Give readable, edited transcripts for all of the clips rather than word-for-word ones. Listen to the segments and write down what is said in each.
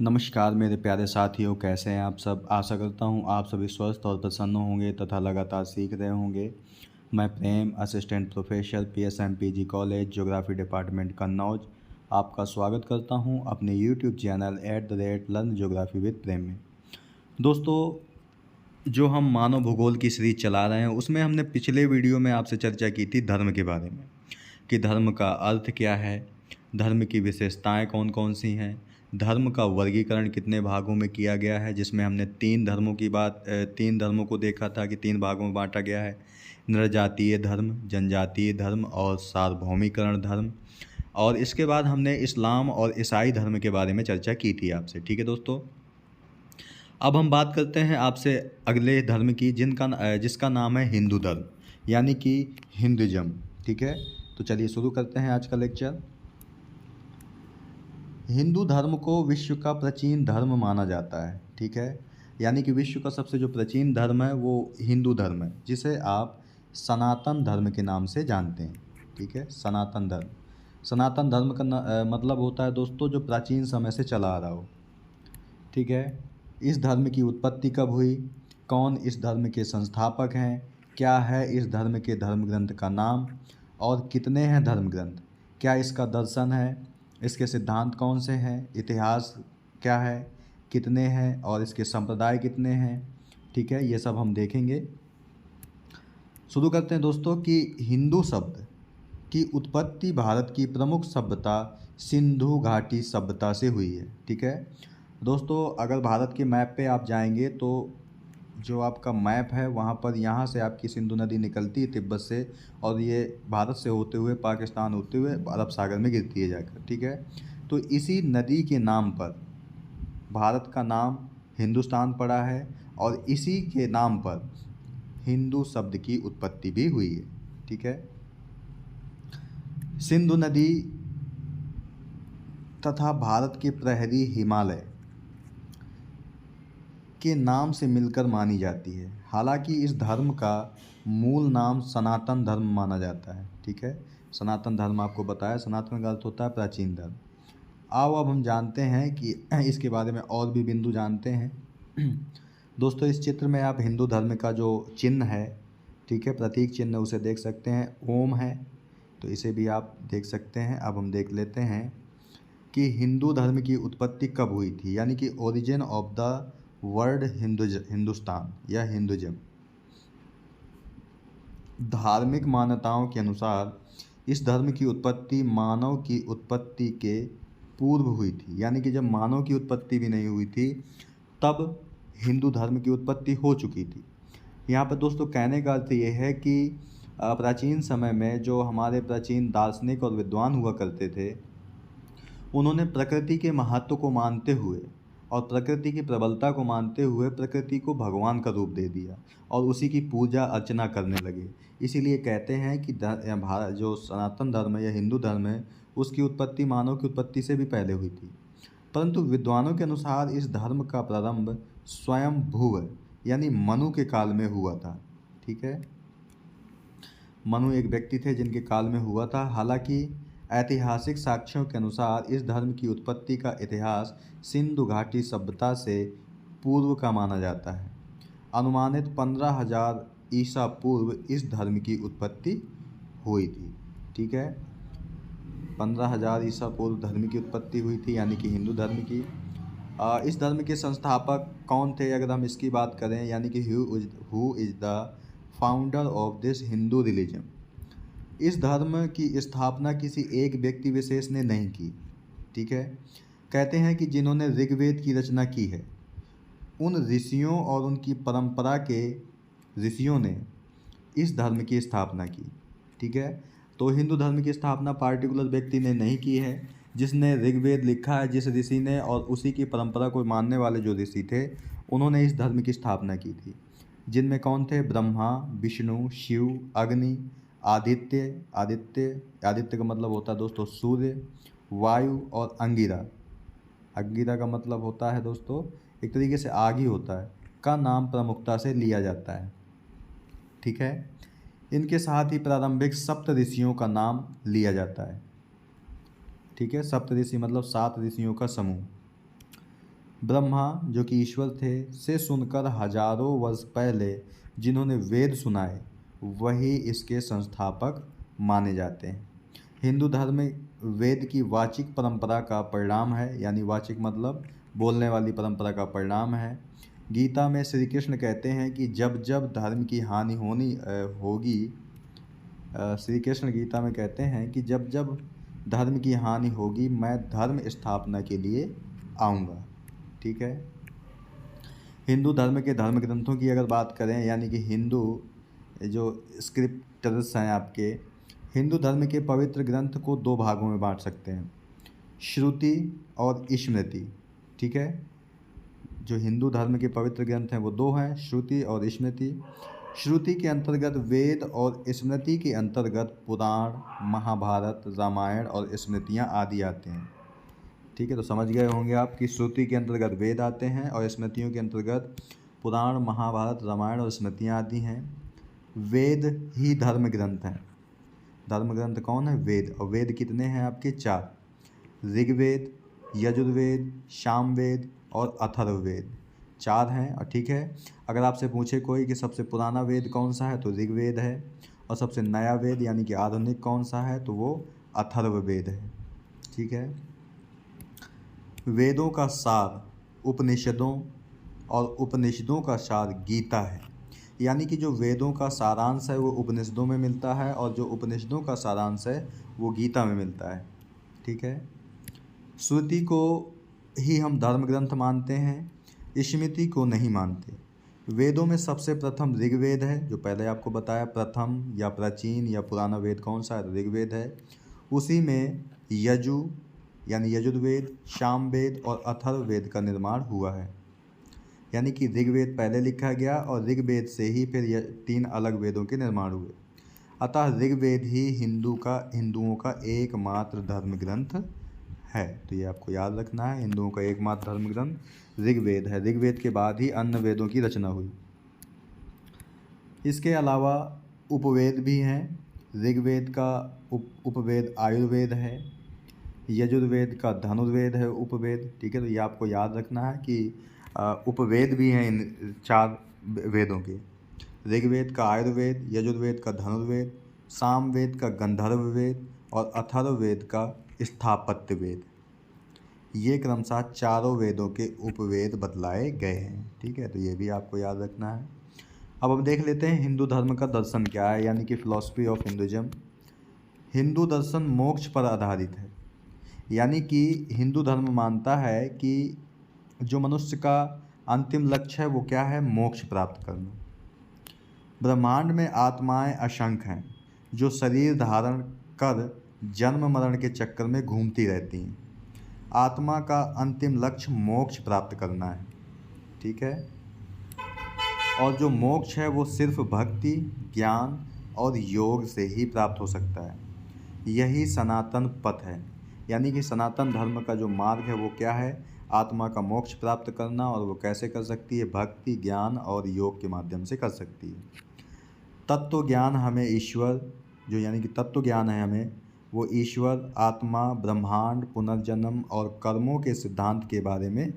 नमस्कार मेरे प्यारे साथियों, कैसे हैं आप सब। आशा करता हूँ आप सभी स्वस्थ और प्रसन्न होंगे तथा लगातार सीख रहे होंगे। मैं Prem, assistant professor PSMPG college geography department Kannauj आपका स्वागत करता हूँ अपने YouTube channel @learn geography with Prem में। दोस्तों, जो हम मानव भूगोल की सीरीज चला रहे हैं उसमें हमने पिछले वीडियो में आपसे चर्चा की थी धर्म के बारे में कि धर्म का अर्थ क्या है, धर्म की विशेषताएं कौन कौन सी हैं, धर्म का वर्गीकरण कितने भागों में किया गया है, जिसमें हमने तीन धर्मों को देखा था कि तीन भागों में बांटा गया है। नृजातीय धर्म, जनजातीय धर्म और सार्वभौमिकरण धर्म। और इसके बाद हमने इस्लाम और ईसाई धर्म के बारे में चर्चा की थी आपसे। ठीक है दोस्तों, अब हम बात करते हैं आपसे अगले धर्म की जिसका नाम है हिंदू धर्म, यानी कि हिंदुइज्म। ठीक है, तो चलिए शुरू करते हैं आज का लेक्चर। हिंदू धर्म को विश्व का प्राचीन धर्म माना जाता है। ठीक है, यानी कि विश्व का सबसे जो प्राचीन धर्म है वो हिंदू धर्म है, जिसे आप सनातन धर्म के नाम से जानते हैं। ठीक है, सनातन धर्म। सनातन धर्म का मतलब होता है दोस्तों जो प्राचीन समय से चला आ रहा हो। ठीक है, इस धर्म की उत्पत्ति कब हुई, कौन इस धर्म के संस्थापक हैं, क्या है इस धर्म के धर्म ग्रंथ का नाम और कितने हैं धर्म ग्रंथ, क्या इसका दर्शन है, इसके सिद्धांत कौन से हैं, इतिहास क्या है, कितने हैं और इसके संप्रदाय कितने हैं। ठीक है, ये सब हम देखेंगे। शुरू करते हैं दोस्तों कि हिंदू शब्द की उत्पत्ति भारत की प्रमुख सभ्यता सिंधु घाटी सभ्यता से हुई है। ठीक है दोस्तों, अगर भारत के मैप पे आप जाएंगे तो जो आपका मैप है वहाँ पर यहाँ से आपकी सिंधु नदी निकलती है तिब्बत से, और ये भारत से होते हुए पाकिस्तान होते हुए अरब सागर में गिरती है जाकर। ठीक है, तो इसी नदी के नाम पर भारत का नाम हिंदुस्तान पड़ा है और इसी के नाम पर हिंदू शब्द की उत्पत्ति भी हुई है। ठीक है, सिंधु नदी तथा भारत के प्रहरी हिमालय के नाम से मिलकर मानी जाती है। हालांकि इस धर्म का मूल नाम सनातन धर्म माना जाता है। ठीक है, सनातन धर्म आपको बताया, सनातन का अर्थ होता है प्राचीन धर्म। आओ अब हम जानते हैं कि इसके बारे में और भी बिंदु जानते हैं। दोस्तों, इस चित्र में आप हिंदू धर्म का जो चिन्ह है, ठीक है, प्रतीक चिन्ह, उसे देख सकते हैं, ओम है, तो इसे भी आप देख सकते हैं। अब हम देख लेते हैं कि हिंदू धर्म की उत्पत्ति कब हुई थी, यानी कि origin of the word Hindustan या हिंदुइज्म। धार्मिक मान्यताओं के अनुसार इस धर्म की उत्पत्ति मानव की उत्पत्ति के पूर्व हुई थी, यानी कि जब मानव की उत्पत्ति भी नहीं हुई थी तब हिंदू धर्म की उत्पत्ति हो चुकी थी। यहाँ पर दोस्तों कहने का अर्थ ये है कि प्राचीन समय में जो हमारे प्राचीन दार्शनिक और विद्वान हुआ करते थे, उन्होंने प्रकृति के महत्व को मानते हुए और प्रकृति की प्रबलता को मानते हुए प्रकृति को भगवान का रूप दे दिया और उसी की पूजा अर्चना करने लगे। इसीलिए कहते हैं कि भारत जो सनातन धर्म है या हिंदू धर्म है, उसकी उत्पत्ति मानव की उत्पत्ति से भी पहले हुई थी। परंतु विद्वानों के अनुसार इस धर्म का प्रारंभ स्वयं भूव यानी मनु के काल में हुआ था। ठीक है, मनु एक व्यक्ति थे जिनके काल में हुआ था। हालांकि ऐतिहासिक साक्ष्यों के अनुसार इस धर्म की उत्पत्ति का इतिहास सिंधु घाटी सभ्यता से पूर्व का माना जाता है। अनुमानित 15,000 ईसा पूर्व इस धर्म की उत्पत्ति हुई थी। ठीक है, 15,000 ईसा पूर्व धर्म की उत्पत्ति हुई थी, यानी कि हिंदू धर्म की। इस धर्म के संस्थापक कौन थे अगर हम इसकी बात करें, यानी कि who is the founder of this Hindu religion. इस धर्म की स्थापना किसी एक व्यक्ति विशेष ने नहीं की। ठीक है, कहते हैं कि जिन्होंने ऋग्वेद की रचना की है उन ऋषियों और उनकी परंपरा के ऋषियों ने इस धर्म की स्थापना की। ठीक है, तो हिंदू धर्म की स्थापना पार्टिकुलर व्यक्ति ने नहीं की है। जिसने ऋग्वेद लिखा है, जिस ऋषि ने, और उसी की परंपरा को मानने वाले जो ऋषि थे, उन्होंने इस धर्म की स्थापना की थी। जिनमें कौन थे? ब्रह्मा, विष्णु, शिव, अग्नि, आदित्य आदित्य आदित्य का मतलब होता है दोस्तों सूर्य, वायु और अंगिरा। अंगिरा का मतलब होता है दोस्तों एक तरीके से आग ही होता है, का नाम प्रमुखता से लिया जाता है। ठीक है, इनके साथ ही प्रारंभिक सप्त ऋषियों का नाम लिया जाता है। ठीक है, सप्त ऋषि मतलब 7 ऋषियों का समूह। ब्रह्मा जो कि ईश्वर थे से सुनकर हजारों वर्ष पहले जिन्होंने वेद सुनाए वही इसके संस्थापक माने जाते हैं। हिंदू धर्म में वेद की वाचिक परंपरा का परिणाम है, यानी वाचिक मतलब बोलने वाली परंपरा का परिणाम है। गीता में श्री कृष्ण कहते हैं कि जब जब धर्म की हानि होगी, श्री कृष्ण गीता में कहते हैं कि जब जब धर्म की हानि होगी मैं धर्म स्थापना के लिए आऊँगा। ठीक है। हिंदू धर्म के धर्म ग्रंथों की अगर बात करें, यानी कि हिंदू जो स्क्रिप्टर्स हैं आपके, हिंदू धर्म के पवित्र ग्रंथ को दो भागों में बांट सकते हैं, श्रुति और स्मृति। ठीक है। जो हिंदू धर्म के पवित्र ग्रंथ हैं वो दो हैं, श्रुति और स्मृति। श्रुति के अंतर्गत वेद और स्मृति के अंतर्गत पुराण, महाभारत, रामायण और स्मृतियाँ आदि आते हैं। ठीक है। तो समझ गए होंगे आप कि श्रुति के अंतर्गत वेद आते हैं और स्मृतियों के अंतर्गत पुराण, महाभारत, रामायण और स्मृतियाँ आती हैं। वेद ही धर्म ग्रंथ हैं। धर्म ग्रंथ कौन है? वेद। और वेद कितने हैं आपके? 4, ऋग्वेद, यजुर्वेद, सामवेद और अथर्ववेद, 4 हैं। और ठीक है, अगर आपसे पूछे कोई कि सबसे पुराना वेद कौन सा है तो ऋग्वेद है, और सबसे नया वेद यानी कि आधुनिक कौन सा है तो वो अथर्ववेद है। ठीक है। वेदों का सार उपनिषदों और उपनिषदों का सार गीता है, यानी कि जो वेदों का सारांश है वो उपनिषदों में मिलता है और जो उपनिषदों का सारांश है वो गीता में मिलता है। ठीक है। श्रुति को ही हम धर्म ग्रंथ मानते हैं, स्मृति को नहीं मानते। वेदों में सबसे प्रथम ऋग्वेद है, जो पहले आपको बताया, प्रथम या प्राचीन या पुराना वेद कौन सा है तो ऋग्वेद है। उसी में यजु यानी यजुर्वेद, सामवेद और अथर्ववेद का निर्माण हुआ है, यानी कि ऋग्वेद पहले लिखा गया और ऋग्वेद से ही फिर 3 अलग वेदों के निर्माण हुए। अतः ऋग्वेद ही हिंदुओं का एकमात्र धर्म ग्रंथ है। तो ये आपको याद रखना है, हिंदुओं का एकमात्र धर्म ग्रंथ ऋग्वेद है। ऋग्वेद के बाद ही अन्य वेदों की रचना हुई। इसके अलावा उपवेद भी हैं। ऋग्वेद का उपवेद आयुर्वेद है, यजुर्वेद का धनुर्वेद है उपवेद। ठीक है। तो ये आपको याद रखना है कि उपवेद भी हैं इन 4 वेदों के। ऋग्वेद का आयुर्वेद, यजुर्वेद का धनुर्वेद, सामवेद का गंधर्व वेद और अथर्ववेद का स्थापत्य वेद। ये क्रमशः चारों वेदों के उपवेद बतलाए गए हैं। ठीक है। तो ये भी आपको याद रखना है। अब हम देख लेते हैं हिंदू धर्म का दर्शन क्या है, यानी कि फिलॉसफी ऑफ हिंदुइज्म। हिंदू दर्शन मोक्ष पर आधारित है, यानी कि हिंदू धर्म मानता है कि जो मनुष्य का अंतिम लक्ष्य है वो क्या है? मोक्ष प्राप्त करना। ब्रह्मांड में आत्माएं असंख्य हैं जो शरीर धारण कर जन्म मरण के चक्कर में घूमती रहती हैं। आत्मा का अंतिम लक्ष्य मोक्ष प्राप्त करना है। ठीक है। और जो मोक्ष है वो सिर्फ भक्ति, ज्ञान और योग से ही प्राप्त हो सकता है। यही सनातन पथ है, यानी कि सनातन धर्म का जो मार्ग है वो क्या है? आत्मा का मोक्ष प्राप्त करना। और वो कैसे कर सकती है? भक्ति, ज्ञान और योग के माध्यम से कर सकती है। तत्व ज्ञान हमें ईश्वर, जो यानी कि तत्व ज्ञान है हमें, वो ईश्वर, आत्मा, ब्रह्मांड, पुनर्जन्म और कर्मों के सिद्धांत के बारे में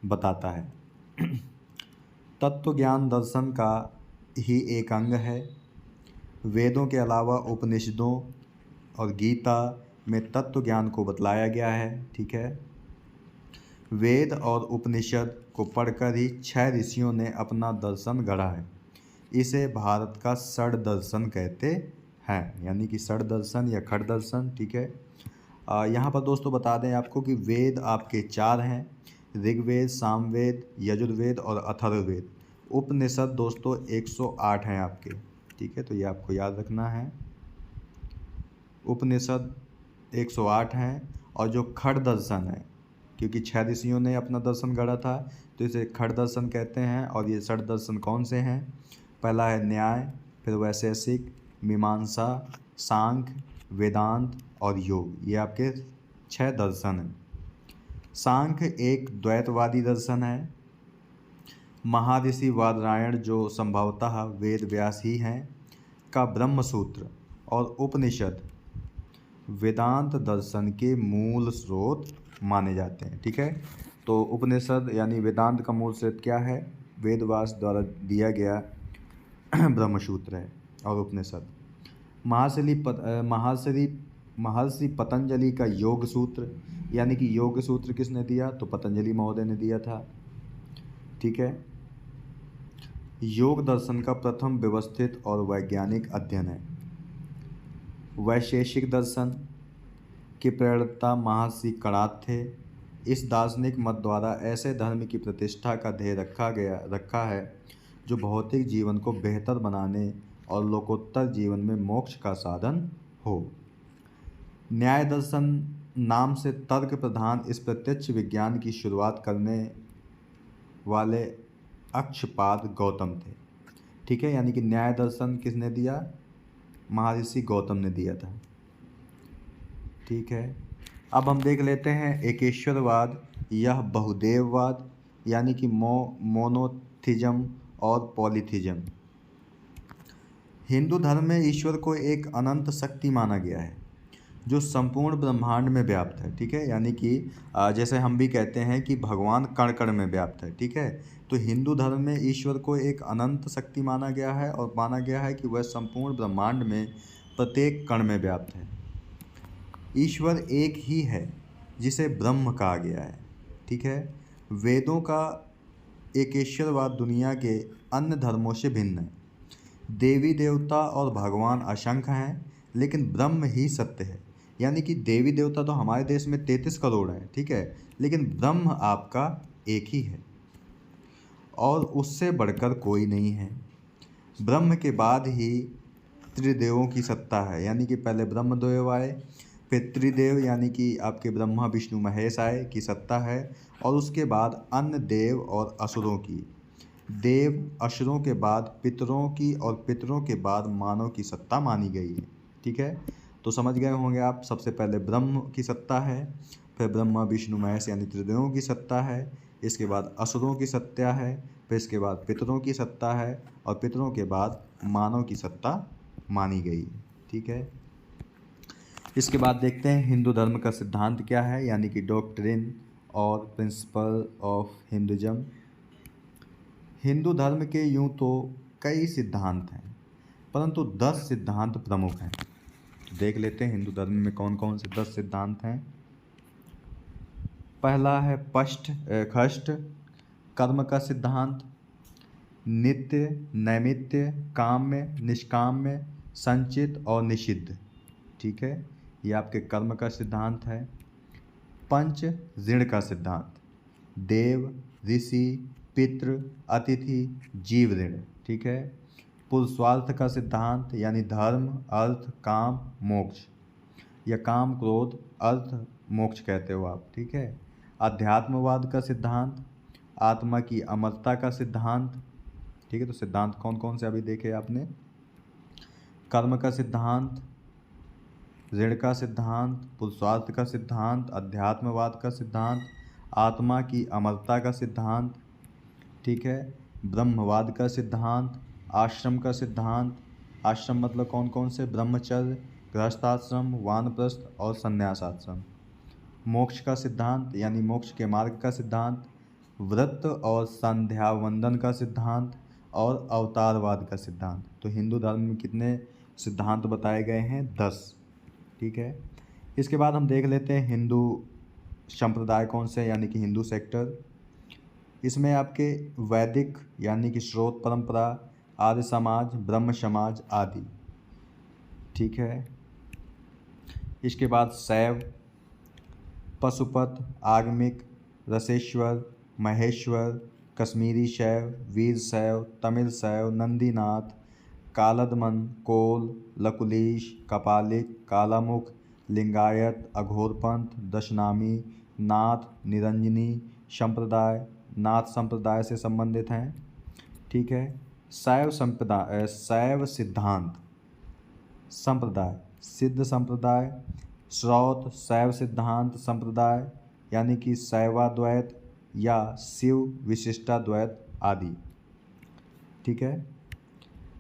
बताता है। तत्व ज्ञान दर्शन का ही एक अंग है। वेदों के अलावा उपनिषदों और गीता में तत्व ज्ञान को बतलाया गया है। ठीक है। वेद और उपनिषद को पढ़कर ही 6 ऋषियों ने अपना दर्शन गढ़ा है। इसे भारत का षड दर्शन कहते हैं, यानी कि षड दर्शन या खड़ दर्शन। ठीक है। यहाँ पर दोस्तों बता दें आपको कि वेद आपके 4 हैं, ऋग्वेद, सामवेद, यजुर्वेद और अथर्ववेद। उपनिषद दोस्तों 108 हैं आपके। ठीक है। तो ये आपको याद रखना है, उपनिषद 108 हैं। और जो खड़ दर्शन है, क्योंकि 6 ऋषियों ने अपना दर्शन गढ़ा था तो इसे खड़ दर्शन कहते हैं। और ये षड दर्शन कौन से हैं? पहला है न्याय, फिर वैशेषिक, मीमांसा, सांख्य, वेदांत और योग। ये आपके 6 दर्शन हैं। सांख्य एक द्वैतवादी दर्शन है। महर्षि वादरायण, जो संभवतः वेद व्यास ही हैं, का ब्रह्मसूत्र और उपनिषद वेदांत दर्शन के मूल स्रोत माने जाते हैं। ठीक है। तो उपनिषद यानी वेदांत का मूल स्रोत क्या है? वेदव्यास द्वारा दिया गया ब्रह्मसूत्र है और उपनिषद। महर्षि पतंजलि का योग सूत्र, यानी कि योग सूत्र किसने दिया? तो पतंजलि महोदय ने दिया था। ठीक है। योग दर्शन का प्रथम व्यवस्थित और वैज्ञानिक अध्ययन है। वैशेषिक दर्शन के प्रणेता महर्षि कणाद थे। इस दार्शनिक मत द्वारा ऐसे धर्म की प्रतिष्ठा का ध्येय रखा है जो भौतिक जीवन को बेहतर बनाने और लोकोत्तर जीवन में मोक्ष का साधन हो। न्याय दर्शन नाम से तर्क प्रधान इस प्रत्यक्ष विज्ञान की शुरुआत करने वाले अक्षपाद गौतम थे। ठीक है, यानी कि न्याय दर्शन किसने दिया? महर्षि गौतम ने दिया था। ठीक है। अब हम देख लेते हैं एकेश्वरवाद, यह बहुदेववाद यानी कि मोनोथिज्म और पॉलीथिज्म। हिंदू धर्म में ईश्वर को एक अनंत शक्ति माना गया है जो संपूर्ण ब्रह्मांड में व्याप्त है। ठीक है, यानी कि जैसे हम भी कहते हैं कि भगवान कण कण में व्याप्त है। ठीक है, तो हिंदू धर्म में ईश्वर को एक अनंत शक्ति माना गया है और माना गया है कि वह संपूर्ण ब्रह्मांड में प्रत्येक कण में व्याप्त है। ईश्वर एक ही है जिसे ब्रह्म कहा गया है। ठीक है, वेदों का एकेश्वरवाद दुनिया के अन्य धर्मों से भिन्न है। देवी देवता और भगवान असंख्य हैं, लेकिन ब्रह्म ही सत्य है। यानी कि देवी देवता तो हमारे देश में 33 करोड़ हैं। ठीक है, लेकिन ब्रह्म आपका एक ही है और उससे बढ़कर कोई नहीं है। ब्रह्म के बाद ही त्रिदेवों की सत्ता है, यानी कि पहले ब्रह्मदेव आए, फिर त्रिदेव यानी कि आपके ब्रह्मा विष्णु महेश आए की सत्ता है, और उसके बाद अन्य देव और असुरों की। देव असुरों के बाद पितरों की और पितरों के बाद मानव की सत्ता मानी गई है। ठीक है, तो समझ गए होंगे आप। सबसे पहले ब्रह्म की सत्ता है, फिर ब्रह्मा विष्णु महेश यानी त्रिदेवों की सत्ता है, इसके बाद असुरों की सत्ता है, फिर इसके बाद पितरों की सत्ता है, और पितरों के बाद मानव की सत्ता मानी गई है। ठीक है, इसके बाद देखते हैं हिंदू धर्म का सिद्धांत क्या है, यानी कि डॉक्ट्रिन और प्रिंसिपल ऑफ हिंदुइज्म। हिंदू धर्म के यूँ तो कई सिद्धांत हैं, परंतु 10 सिद्धांत प्रमुख हैं। देख लेते हैं हिंदू धर्म में कौन कौन से 10 सिद्धांत हैं। पहला है खष्ट कर्म का सिद्धांत, नित्य नैमित्य, काम्य निष्काम्य, संचित और निषिद्ध। ठीक है, ये आपके कर्म का सिद्धांत है। पंच ऋण का सिद्धांत, देव ऋषि पितृ अतिथि जीव ऋण। ठीक है, पुरुषार्थ का सिद्धांत यानी धर्म अर्थ काम मोक्ष, या काम क्रोध अर्थ मोक्ष कहते हो आप। ठीक है, अध्यात्मवाद का सिद्धांत, आत्मा की अमरता का सिद्धांत। ठीक है, तो सिद्धांत कौन कौन से अभी देखे आपने? कर्म का सिद्धांत, ऋण का सिद्धांत, पुरुषार्थ का सिद्धांत, अध्यात्मवाद का सिद्धांत, आत्मा की अमरता का सिद्धांत। ठीक है, ब्रह्मवाद का सिद्धांत, आश्रम का सिद्धांत। आश्रम मतलब कौन कौन से? ब्रह्मचर्य, गृहस्थाश्रम, वानप्रस्थ और संन्यास आश्रम। मोक्ष का सिद्धांत यानी मोक्ष के मार्ग का सिद्धांत, व्रत और संध्या वंदन का सिद्धांत, और अवतारवाद का सिद्धांत। तो हिंदू धर्म में कितने सिद्धांत बताए गए हैं? 10। ठीक है, इसके बाद हम देख लेते हैं हिंदू संप्रदाय कौन से, यानी कि हिंदू सेक्टर। इसमें आपके वैदिक यानी कि स्रोत परंपरा, आर्य समाज, ब्रह्म समाज आदि। ठीक है, इसके बाद शैव, पशुपत, आगमिक, रसेश्वर, महेश्वर, कश्मीरी शैव, वीर शैव, तमिल शैव, नंदीनाथ, कालदमन, कोल, लकुलीश, कपालिक, कालामुख, लिंगायत, अघोरपंथ, दशनामी, नाथ, निरंजनी संप्रदाय नाथ संप्रदाय से संबंधित हैं। ठीक है, शैव सिद्धांत संप्रदाय, सिद्ध संप्रदाय, श्रौत शैव सिद्धांत संप्रदाय यानी कि शैवाद्वैत या शिव विशिष्टाद्वैत आदि। ठीक है,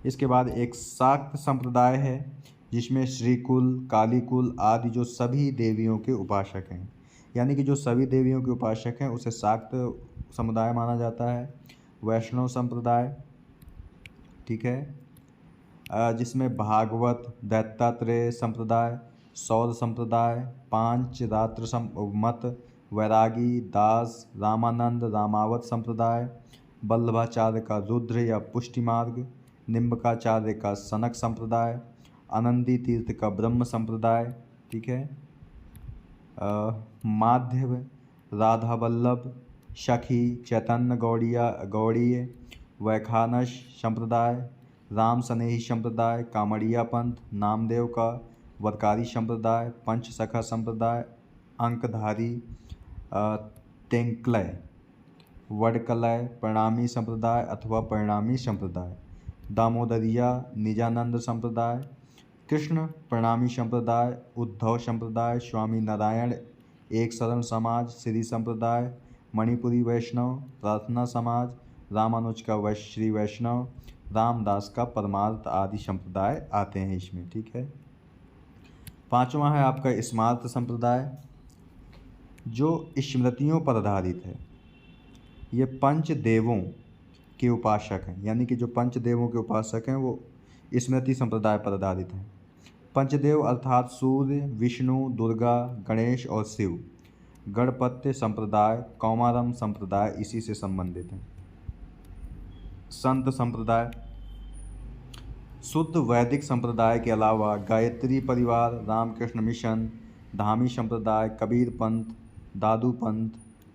इसके बाद एक शाक्त संप्रदाय है जिसमें श्रीकुल, कालीकुल आदि जो सभी देवियों के उपासक हैं। यानी कि जो सभी देवियों के उपासक हैं उसे शाक्त समुदाय माना जाता है। वैष्णव संप्रदाय, ठीक है, जिसमें भागवत, दैत्तात्रेय संप्रदाय, सौर संप्रदाय, पांच रात्र मत, वैरागी, दास, रामानंद, रामावत संप्रदाय, वल्लभाचार्य का रुद्र या पुष्टि मार्ग, निम्बकाचार्य का सनक संप्रदाय, आनंदी तीर्थ का ब्रह्म संप्रदाय, ठीक है, माध्यव, राधा वल्लभ, सखी, चैतन्य गौड़ीय, वैखानस संप्रदाय, राम स्नेही संप्रदाय, कामड़िया पंथ, नामदेव का वरकारी संप्रदाय, पंच सखा संप्रदाय, अंकधारी, तेंकलय, वडकलय, परिणामी संप्रदाय अथवा परिणामी संप्रदाय, दामोदरिया निजानंद संप्रदाय, कृष्ण परिणामी संप्रदाय, उद्धव संप्रदाय, स्वामी नारायण एक शरण समाज, श्री संप्रदाय, मणिपुरी वैष्णव, प्रार्थना समाज, रामानुज का श्री वैष्णव, रामदास का परमार्थ आदि संप्रदाय आते हैं इसमें, ठीक है। पांचवा है आपका स्मार्त संप्रदाय, जो स्मृतियों पर आधारित है। ये पंच देवों के उपासक हैं, यानी कि जो पंच देवों के उपासक हैं वो स्मृति संप्रदाय पर आधारित हैं। पंचदेव अर्थात सूर्य, विष्णु, दुर्गा, गणेश और शिव। गणपत्य संप्रदाय, कौमारम संप्रदाय इसी से संबंधित हैं। संत संप्रदाय, शुद्ध वैदिक संप्रदाय के अलावा गायत्री परिवार, रामकृष्ण मिशन, धामी संप्रदाय, कबीर पंथ, दादू पंथ,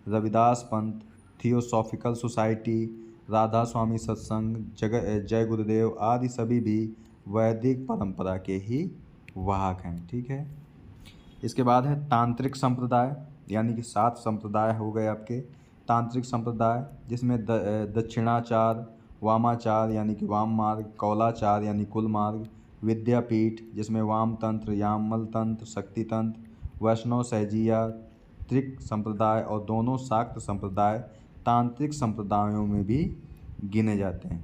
रविदास पंथ, थियोसॉफिकल सोसाइटी, राधा स्वामी सत्संग, जय गुरुदेव आदि सभी भी वैदिक परंपरा के ही वाहक हैं, ठीक है। इसके बाद है तांत्रिक संप्रदाय, यानी कि 7 संप्रदाय हो गए आपके तांत्रिक संप्रदाय, जिसमें दक्षिणाचार, वामाचार यानी कि वाम मार्ग, कौलाचार यानी कुल मार्ग, विद्यापीठ जिसमें वाम तंत्र, यामल तंत्र, शक्ति तंत्र, वैष्णव सहजिया, त्रिक संप्रदाय और दोनों शाक्त संप्रदाय तांत्रिक संप्रदायों में भी गिने जाते हैं।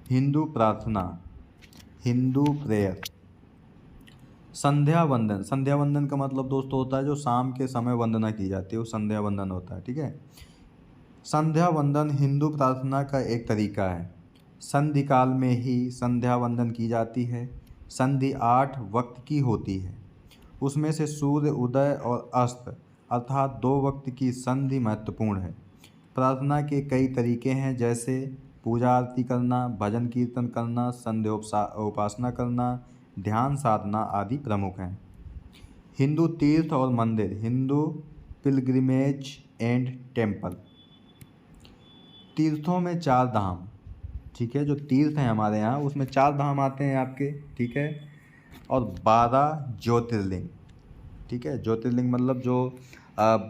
हिंदू प्रार्थना, हिंदू प्रेयर, संध्या वंदन। संध्या वंदन का मतलब दोस्तों होता है जो शाम के समय वंदना की जाती है, वो संध्या वंदन होता है, ठीक है। संध्या वंदन हिंदू प्रार्थना का एक तरीका है। संधि काल में ही संध्या वंदन की जाती है। संधि 8 वक्त की होती है, उसमें से सूर्य उदय और अस्त अर्थात 2 वक्त की संधि महत्वपूर्ण है। प्रार्थना के कई तरीके हैं, जैसे पूजा आरती करना, भजन कीर्तन करना, संध्या उपासना करना, ध्यान साधना आदि प्रमुख हैं। हिंदू तीर्थ और मंदिर, हिंदू पिलग्रिमेज एंड टेम्पल। तीर्थों में 4 धाम, ठीक है, जो तीर्थ हैं हमारे यहाँ उसमें 4 धाम आते हैं आपके, ठीक है, और 12 ज्योतिर्लिंग, ठीक है। ज्योतिर्लिंग मतलब जो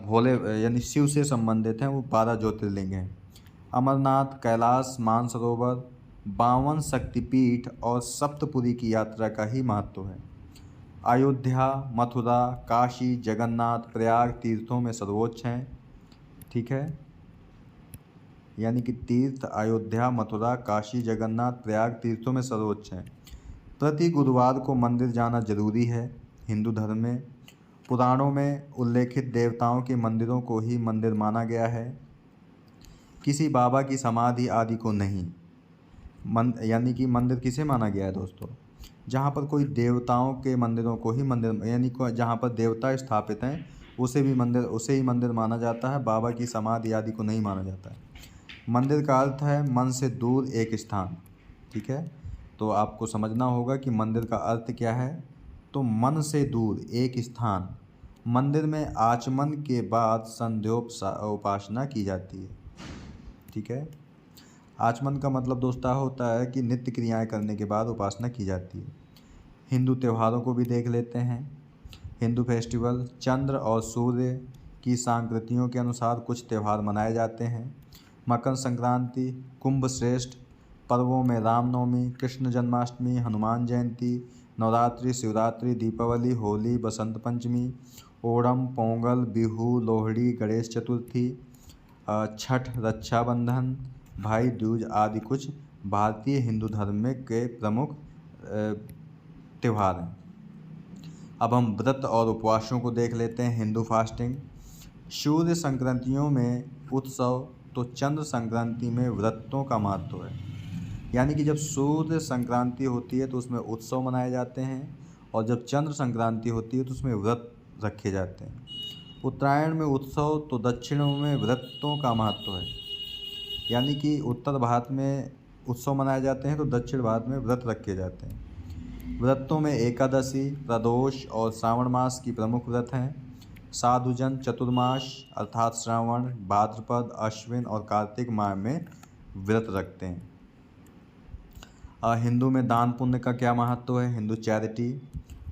भोले यानी शिव से संबंधित हैं, वो 12 ज्योतिर्लिंग हैं। अमरनाथ, कैलाश, मानसरोवर, 52 शक्तिपीठ और सप्तपुरी की यात्रा का ही महत्व है। अयोध्या, मथुरा, काशी, जगन्नाथ, प्रयाग तीर्थों में सर्वोच्च हैं, ठीक है। यानी कि तीर्थ अयोध्या, मथुरा, काशी, जगन्नाथ, प्रयाग तीर्थों में सर्वोच्च हैं। प्रति गुरुवार को मंदिर जाना जरूरी है हिंदू धर्म में। पुराणों में उल्लेखित देवताओं के मंदिरों को ही मंदिर माना गया है, किसी बाबा की समाधि आदि को नहीं। यानी कि मंदिर किसे माना गया है दोस्तों, जहाँ पर कोई देवताओं के मंदिरों को ही मंदिर, यानी जहाँ पर देवता स्थापित हैं उसे ही मंदिर माना जाता है, बाबा की समाधि आदि को नहीं माना जाता है। मंदिर का अर्थ है मन से दूर एक स्थान, ठीक है। तो आपको समझना होगा कि मंदिर का अर्थ क्या है। तो मन से दूर एक स्थान, मंदिर में आचमन के बाद संध्योपासना की जाती है, ठीक है। आचमन का मतलब दोस्तों होता है कि नित्य क्रियाएं करने के बाद उपासना की जाती है। हिंदू त्योहारों को भी देख लेते हैं। हिंदू फेस्टिवल, चंद्र और सूर्य की सांकृतियों के अनुसार कुछ त्यौहार मनाए जाते हैं। मकर संक्रांति, कुंभ श्रेष्ठ पर्वों में रामनवमी, कृष्ण जन्माष्टमी, हनुमान जयंती, नवरात्रि, शिवरात्रि, दीपावली, होली, बसंत पंचमी, ओणम, पोंगल, बिहू, लोहड़ी, गणेश चतुर्थी, छठ, रक्षाबंधन, भाई दूज आदि कुछ भारतीय हिंदू धर्म में के प्रमुख त्यौहार हैं। अब हम व्रत और उपवासों को देख लेते हैं। हिंदू फास्टिंग। सूर्य संक्रांतियों में उत्सव तो चंद्र संक्रांति में व्रतों का महत्व है। यानी कि जब सूर्य संक्रांति होती है तो उसमें उत्सव मनाए जाते हैं, और जब चंद्र संक्रांति होती है तो उसमें व्रत रखे जाते हैं। उत्तरायण में उत्सव तो दक्षिणों में व्रतों का महत्व है। यानी कि उत्तर भारत में उत्सव मनाए जाते हैं तो दक्षिण भारत में व्रत रखे जाते हैं। व्रतों में एकादशी, प्रदोष और श्रावण मास की प्रमुख व्रत हैं। साधुजन चतुर्मास अर्थात श्रावण, भाद्रपद, अश्विन और कार्तिक माह में व्रत रखते हैं। हिंदू में दान पुण्य का क्या महत्व है? हिंदू चैरिटी।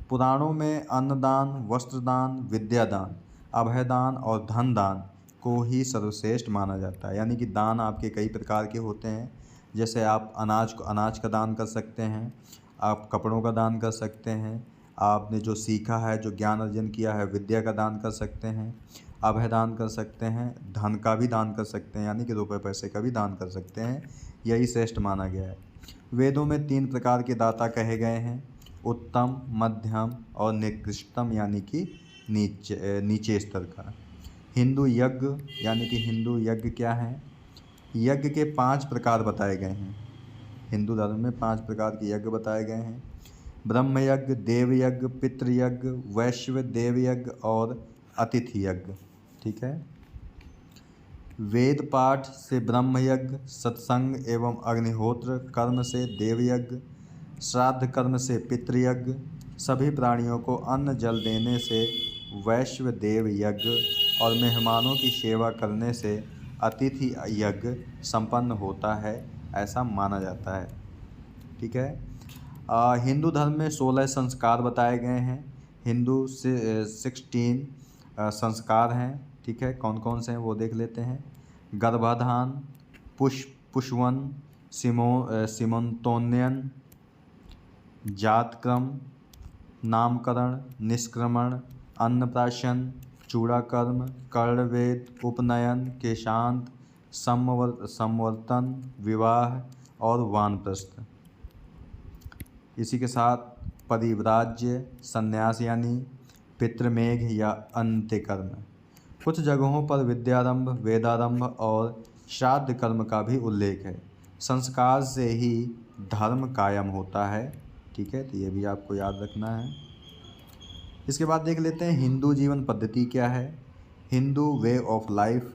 पुराणों में अन्नदान, वस्त्रदान, विद्यादान, अभयदान और धन दान को ही सर्वश्रेष्ठ माना जाता है। यानी कि दान आपके कई प्रकार के होते हैं। जैसे आप अनाज का दान कर सकते हैं, आप कपड़ों का दान कर सकते हैं, आपने जो सीखा है, जो ज्ञान अर्जन किया है, विद्या का दान कर सकते हैं, अभय दान कर सकते हैं, धन का भी दान कर सकते हैं, यानी कि रुपये पैसे का भी दान कर सकते हैं। यही श्रेष्ठ माना गया है। वेदों में 3 प्रकार के दाता कहे गए हैं, उत्तम, मध्यम और निकृष्टम, यानी कि नीचे स्तर का। हिंदू यज्ञ, यानी कि हिंदू यज्ञ क्या है? यज्ञ के 5 प्रकार बताए गए हैं। हिंदू धर्म में 5 प्रकार के यज्ञ बताए गए हैं। ब्रह्म यज्ञ, देव यज्ञ, पितृ यज्ञ, वैश्व देव यज्ञ और अतिथि यज्ञ। ठीक है। वेद पाठ से ब्रह्म यज्ञ, सत्संग एवं अग्निहोत्र कर्म से देव यज्ञ, श्राद्ध कर्म से पितृ यज्ञ, सभी प्राणियों को अन्न जल देने से वैश्व देव यज्ञ और मेहमानों की सेवा करने से अतिथि यज्ञ संपन्न होता है, ऐसा माना जाता है। ठीक है। हिंदू धर्म में 16 संस्कार बताए गए हैं। हिंदू से 16 संस्कार हैं। ठीक है, कौन कौन से हैं वो देख लेते हैं। गर्भाधान, पुष्वन, सीमंतोन्नयन, जातक्रम, नामकरण, निष्क्रमण, अन्नप्राशन, चूड़ाकर्म, कर्णवेद, उपनयन, केशांत, संवर्तन, विवाह और वानप्रस्थ। इसी के साथ परिव्राज्य, संन्यास यानी पितृमेघ या अंत्यकर्म। कुछ जगहों पर विद्यारंभ, वेदारंभ और श्राद्ध कर्म का भी उल्लेख है। संस्कार से ही धर्म कायम होता है। ठीक है, तो ये भी आपको याद रखना है। इसके बाद देख लेते हैं हिंदू जीवन पद्धति क्या है। Hindu way of life.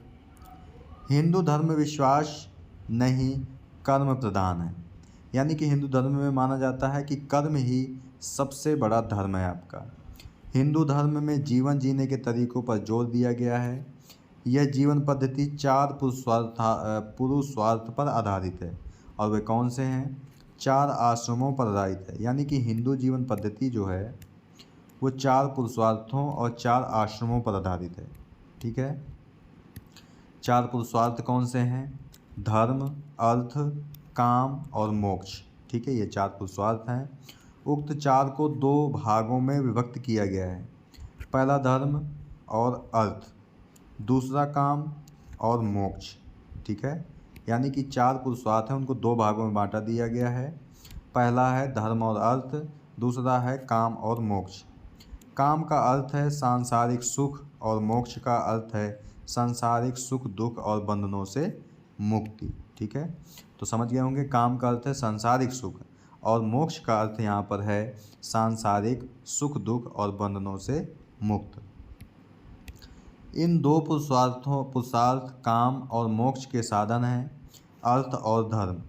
Hindu धर्म विश्वास नहीं, कर्म प्रधान है। यानी कि हिंदू धर्म में माना जाता है कि कर्म ही सबसे बड़ा धर्म है आपका। हिंदू धर्म में जीवन जीने के तरीकों पर जोर दिया गया है। यह जीवन पद्धति 4 पुरुषार्थ पर आधारित है, और वे कौन से हैं? 4 आश्रमों पर आधारित है। यानी कि हिंदू जीवन पद्धति जो है वो 4 पुरुषार्थों और 4 आश्रमों पर आधारित है। ठीक है। 4 पुरुषार्थ कौन से हैं? धर्म, अर्थ, काम और मोक्ष। ठीक है, ये 4 पुरुषार्थ हैं। उक्त 4 को 2 भागों में विभक्त किया गया है। पहला धर्म और अर्थ, दूसरा काम और मोक्ष। ठीक है, यानी कि 4 पुरुषार्थ हैं, उनको 2 भागों में बांटा दिया गया है। पहला है धर्म और अर्थ, दूसरा है काम और मोक्ष। काम का अर्थ है सांसारिक सुख और मोक्ष का अर्थ है सांसारिक सुख, दुख और बंधनों से मुक्ति। ठीक है, तो समझ गए होंगे। काम का अर्थ है सांसारिक सुख और मोक्ष का अर्थ यहाँ पर है सांसारिक सुख, दुख और बंधनों से मुक्त। इन 2 पुरुषार्थ काम और मोक्ष के साधन हैं, अर्थ और धर्म।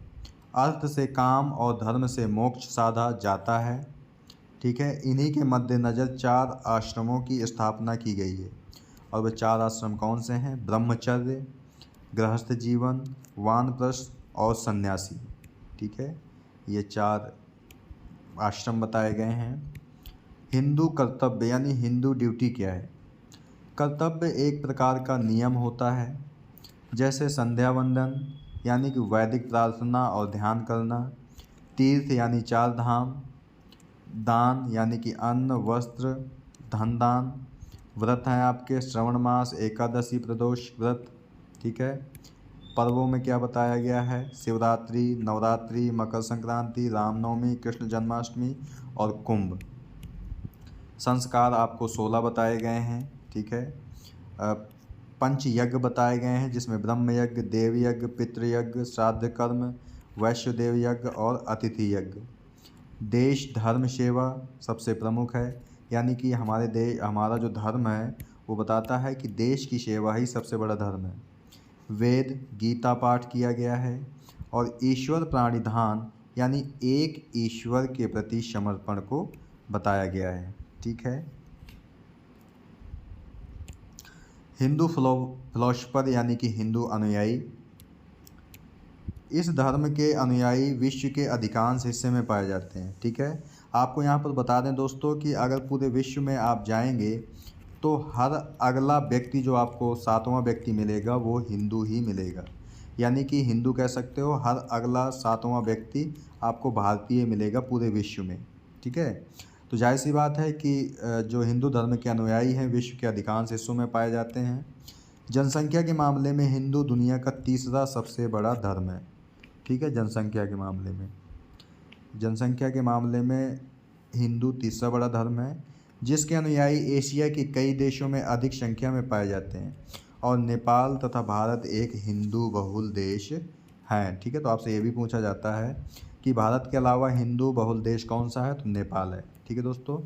अर्थ से काम और धर्म से मोक्ष साधा जाता है। ठीक है, इन्हीं के मद्देनज़र 4 आश्रमों की स्थापना की गई है, और वे 4 आश्रम कौन से हैं? ब्रह्मचर्य, गृहस्थ जीवन, वानप्रस्थ और सन्यासी। ठीक है, ये 4 आश्रम बताए गए हैं। हिंदू कर्तव्य यानी हिंदू ड्यूटी क्या है? कर्तव्य एक प्रकार का नियम होता है, जैसे संध्या वंदन यानी कि वैदिक प्रार्थना और ध्यान करना, तीर्थ यानी 4 धाम, दान यानी कि अन्न, वस्त्र, धन दान। व्रत हैं आपके श्रवण मास, एकादशी, प्रदोष व्रत। ठीक है, पर्वों में क्या बताया गया है? शिवरात्रि, नवरात्रि, मकर संक्रांति, रामनवमी, कृष्ण जन्माष्टमी और कुंभ। संस्कार आपको 16 बताए गए हैं, ठीक है। पंच यज्ञ बताए गए हैं, जिसमें ब्रह्म यज्ञ, देव यज्ञ, पितृयज्ञ, श्राद्ध कर्म, वैश्वदेव यज्ञ और अतिथि यज्ञ। देश धर्म सेवा सबसे प्रमुख है, यानी कि हमारा जो धर्म है वो बताता है कि देश की सेवा ही सबसे बड़ा धर्म है। वेद गीता पाठ किया गया है और ईश्वर प्राणिधान यानी एक ईश्वर के प्रति समर्पण को बताया गया है, ठीक है। हिंदू फिलोसफर यानी कि हिंदू अनुयायी, इस धर्म के अनुयायी विश्व के अधिकांश हिस्से में पाए जाते हैं, ठीक है। आपको यहाँ पर बता दें दोस्तों कि अगर पूरे विश्व में आप जाएंगे तो हर अगला व्यक्ति जो आपको 7वां व्यक्ति मिलेगा वो हिंदू ही मिलेगा, यानी कि हिंदू कह सकते हो, हर अगला 7वां व्यक्ति आपको भारतीय मिलेगा पूरे विश्व में, ठीक है। तो जाहिर सी बात है कि जो हिंदू धर्म के अनुयायी हैं विश्व के अधिकांश हिस्सों में पाए जाते हैं। जनसंख्या के मामले में हिंदू दुनिया का तीसरा सबसे बड़ा धर्म है, ठीक है। जनसंख्या के मामले में हिंदू तीसरा बड़ा धर्म है, जिसके अनुयायी एशिया के कई देशों में अधिक संख्या में पाए जाते हैं और नेपाल तथा भारत एक हिंदू बहुल देश हैं, ठीक है। तो आपसे ये भी पूछा जाता है कि भारत के अलावा हिंदू बहुल देश कौन सा है, तो नेपाल है, ठीक है दोस्तों।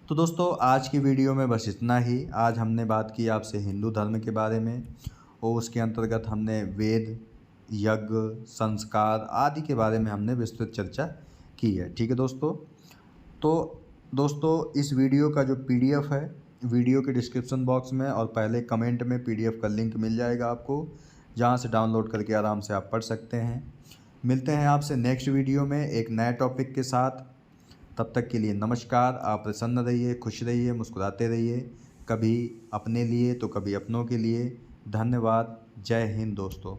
तो दोस्तों आज की वीडियो में बस इतना ही। आज हमने बात की आपसे हिंदू धर्म के बारे में और उसके अंतर्गत हमने वेद, यज्ञ, संस्कार आदि के बारे में हमने विस्तृत चर्चा की है, ठीक है दोस्तों। तो दोस्तों इस वीडियो का जो PDF है, वीडियो के डिस्क्रिप्शन बॉक्स में और पहले कमेंट में PDF का लिंक मिल जाएगा आपको, जहां से डाउनलोड करके आराम से आप पढ़ सकते हैं। मिलते हैं आपसे नेक्स्ट वीडियो में एक नए टॉपिक के साथ। तब तक के लिए नमस्कार। आप प्रसन्न रहिए, खुश रहिए, मुस्कुराते रहिए, कभी अपने लिए तो कभी अपनों के लिए। धन्यवाद। जय हिंद दोस्तों।